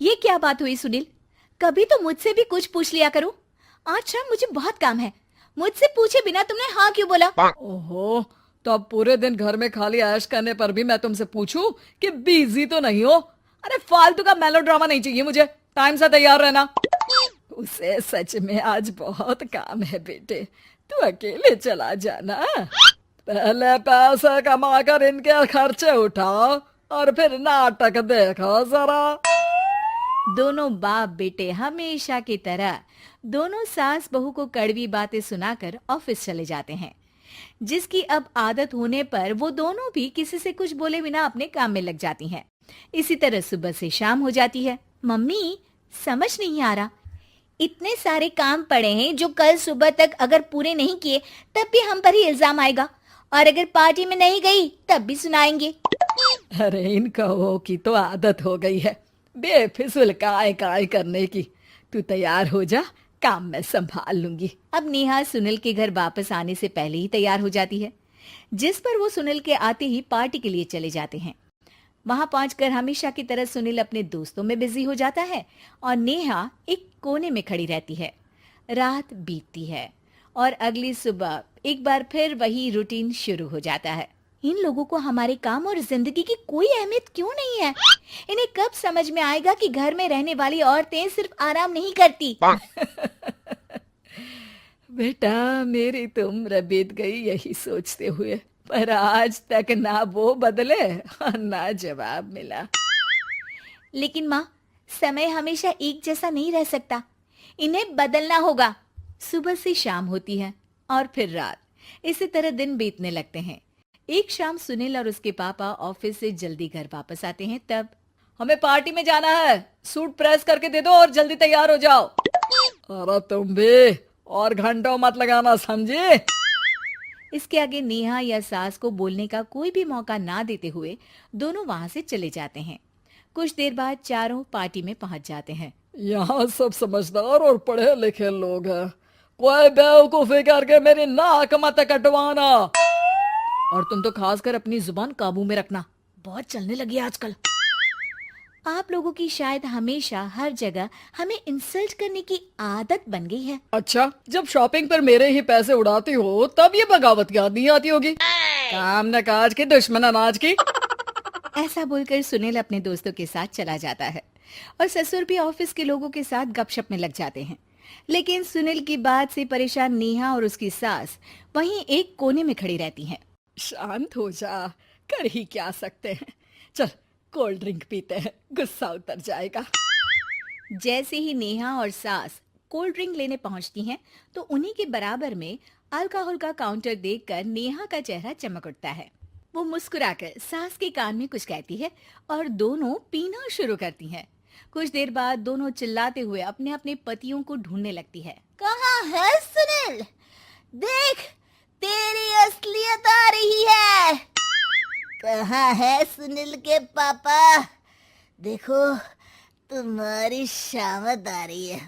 ये क्या बात हुई सुनील? कभी तो मुझसे भी कुछ पूछ लिया करो। आज शाम मुझे बहुत काम है। मुझसे पूछे बिना तुमने हाँ क्यों बोला? ओहो, तो अब पूरे दिन घर में खाली ऐश करने पर भी मैं तुमसे पूछूं कि बिजी तो नहीं हो? अरे फालतू का मेलोड्रामा नहीं चाहिए मुझे। टाइम से तैयार रहना। उसे सच में आज बहुत काम है बेटे। तू अकेले चला जाना। पहले पैसे कमा कर इनके खर्चे उठाओ और फिर नाटक देखो जरा। दोनों बाप बेटे हमेशा की तरह दोनों सास बहू को कड़वी बातें सुनाकर ऑफिस चले जाते हैं, जिसकी अब आदत होने पर वो दोनों भी किसी से कुछ बोले बिना अपने काम में लग जाती हैं। इसी तरह सुबह से शाम हो जाती है। मम्मी, समझ नहीं आ रहा, इतने सारे काम पड़े हैं जो कल सुबह तक अगर पूरे नहीं किए तब भी हम पर ही इल्जाम आएगा, और अगर पार्टी में नहीं गई तब भी सुनाएंगे। अरे इन कहो की तो आदत हो गई है बेफिजुल काय काय करने की। तू तैयार हो जा, काम मैं संभाल लूंगी। अब नेहा सुनील के घर वापस आने से पहले ही तैयार हो जाती है, जिस पर वो सुनील के आते ही पार्टी के लिए चले जाते हैं। वहां पहुंचकर हमेशा की तरह सुनील अपने दोस्तों में बिजी हो जाता है और नेहा एक कोने में खड़ी रहती है। रात बीतती है और अगली सुबह एक बार फिर वही रूटीन शुरू हो जाता है। इन लोगों को हमारे काम और जिंदगी की कोई अहमियत क्यों नहीं है? इन्हें कब समझ में आएगा कि घर में रहने वाली औरतें सिर्फ आराम नहीं करती। बेटा मेरी तो उम्र बीत गई यही सोचते हुए, पर आज तक ना वो बदले और ना जवाब मिला। लेकिन माँ, समय हमेशा एक जैसा नहीं रह सकता, इन्हें बदलना होगा। सुबह से शाम होती है और फिर रात। इसी तरह दिन बीतने लगते हैं। एक शाम सुनील और उसके पापा ऑफिस से जल्दी घर वापस आते हैं। तब हमें पार्टी में जाना है, सूट प्रेस करके दे दो और जल्दी तैयार हो जाओ। अरे तुम भी और घंटों मत लगाना, समझे? इसके आगे नेहा या सास को बोलने का कोई भी मौका ना देते हुए दोनों वहां से चले जाते हैं। कुछ देर बाद चारों पार्टी में पहुंच जाते हैं। यहाँ सब समझदार और पढ़े लिखे लोग हैं। कोई बेवकूफी करके मेरी नाक मत कटवाना। और तुम तो खासकर अपनी जुबान काबू में रखना, बहुत चलने लगी है आजकल। आप लोगों की शायद हमेशा हर जगह हमें इंसल्ट करने की आदत बन गई है। अच्छा, जब शॉपिंग पर मेरे ही पैसे उड़ाती हो तब ये बगावत याद नहीं आती होगी। काम न काज की दुश्मन अनाज की। ऐसा बोलकर सुनील अपने दोस्तों के साथ चला जाता है और ससुर भी ऑफिस के लोगों के साथ गपशप में लग जाते हैं। लेकिन सुनील की बात से परेशान नेहा और उसकी सास वहीं एक कोने में खड़ी रहती हैं। शांत हो जा, कर ही क्या सकते हैं। चल कोल्ड ड्रिंक पीते हैं, गुस्सा उतर जाएगा। जैसे ही नेहा और सास कोल्ड ड्रिंक लेने पहुंचती हैं, तो उन्हीं के बराबर में अल्कोहल का काउंटर देखकर नेहा का चेहरा चमक उठता है। वो मुस्कुराकर सास के कान में कुछ कहती है और दोनों पीना शुरू करती हैं। कुछ देर बाद दोनों चिल्लाते हुए अपने अपने पतियों को ढूंढने लगती है। कहाँ है सुनील? देख, तेरी असलियत आ रही है। कहाँ है सुनील के पापा? देखो, तुम्हारी शामत आ रही है।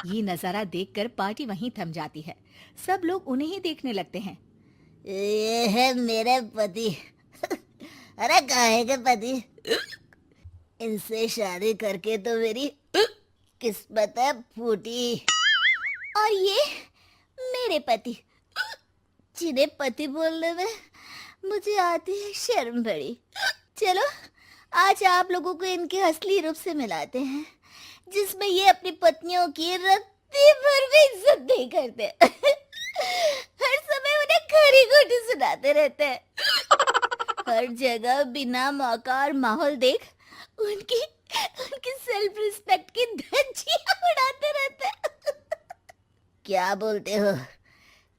ये नजारा देखकर पार्टी वहीं थम जाती है। सब लोग उन्हें ही देखने लगते हैं। ये है मेरे पति। अरे काहे के पति? इनसे शादी करके तो मेरी किस्मत है फूटी। और ये मेरे पति, जिन्हें पति बोलने में मुझे आती है शर्म बड़ी। चलो आज आप लोगों को इनके असली रूप से मिलाते हैं, जिसमें ये अपनी पत्नियों की रत्ती भर भी इज्जत नहीं करते। हर समय उन्हें खरी खोटी सुनाते रहते हैं। हर जगह बिना मौका और माहौल देख उनकी उनकी सेल्फ रिस्पेक्ट की धज्जियां उड़ाते रहते हैं। क्या बोलते हो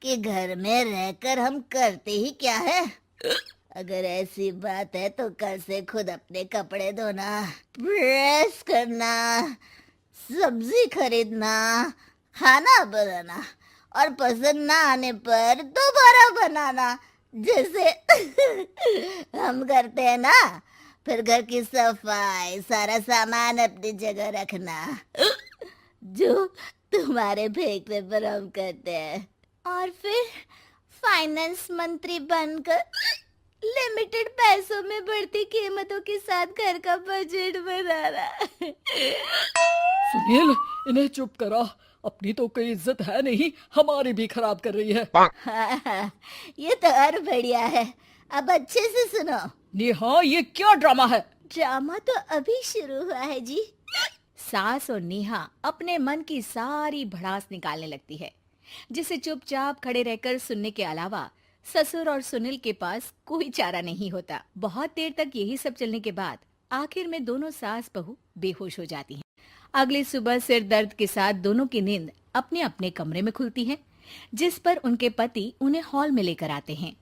कि घर में रहकर हम करते ही क्या है? अगर ऐसी बात है तो कल से खुद अपने कपड़े धोना, प्रेस करना, सब्जी खरीदना, खाना बनाना और पसंद ना आने पर दोबारा बनाना, जैसे हम करते हैं ना। फिर घर की सफाई, सारा सामान अपनी जगह रखना, जो तुम्हारे फेंकने पर हम करते हैं। और फिर फाइनेंस मंत्री बनकर लिमिटेड पैसों में बढ़ती कीमतों के साथ घर का बजट बनाना। सुनील, इन्हें चुप करा। अपनी तो कोई इज्जत है नहीं, हमारी भी खराब कर रही है। हाँ हाँ, ये तो और बढ़िया है। अब अच्छे से सुनो। नेहा, ये क्या ड्रामा है? ड्रामा तो अभी शुरू हुआ है जी। सास और नेहा अपने मन की सारी भड़ास निकालने लगती है, जिसे चुपचाप खड़े रहकर सुनने के अलावा ससुर और सुनील के पास कोई चारा नहीं होता। बहुत देर तक यही सब चलने के बाद आखिर में दोनों सास बहू बेहोश हो जाती हैं। अगली सुबह सिर दर्द के साथ दोनों की नींद अपने अपने कमरे में खुलती है, जिस पर उनके पति उन्हें हॉल में लेकर आते हैं।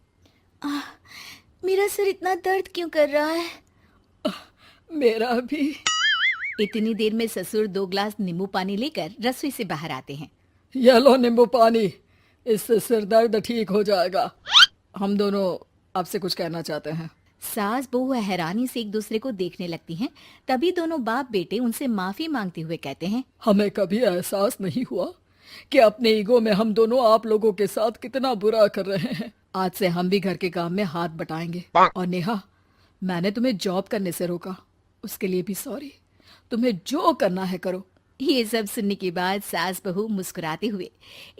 मेरा सिर इतना दर्द क्यों कर रहा है? मेरा भी। इतनी देर में ससुर 2 ग्लास नींबू पानी लेकर रसोई से बाहर आते हैं। ये लो नींबू पानी, इससे सिर दर्द ठीक हो जाएगा। हम दोनों आपसे कुछ कहना चाहते हैं। सास बहू हैरानी से एक दूसरे को देखने लगती हैं। तभी दोनों बाप बेटे उनसे माफी मांगते हुए कहते हैं, हमें कभी एहसास नहीं हुआ कि अपने ईगो में हम दोनों आप लोगों के साथ कितना बुरा कर रहे हैं। आज से हम भी घर के काम में हाथ बटाएंगे। और नेहा, मैंने तुम्हें जॉब करने से रोका, उसके लिए भी सॉरी। तुम्हें जो करना है करो। ये सब सुनने के बाद सास बहू मुस्कुराते हुए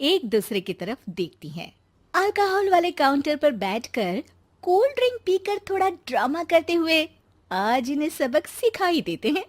एक दूसरे की तरफ देखती हैं। अल्कोहल वाले काउंटर पर बैठकर कोल्ड ड्रिंक पीकर थोड़ा ड्रामा करते हुए आज इन्हें सबक सिखा ही देते हैं।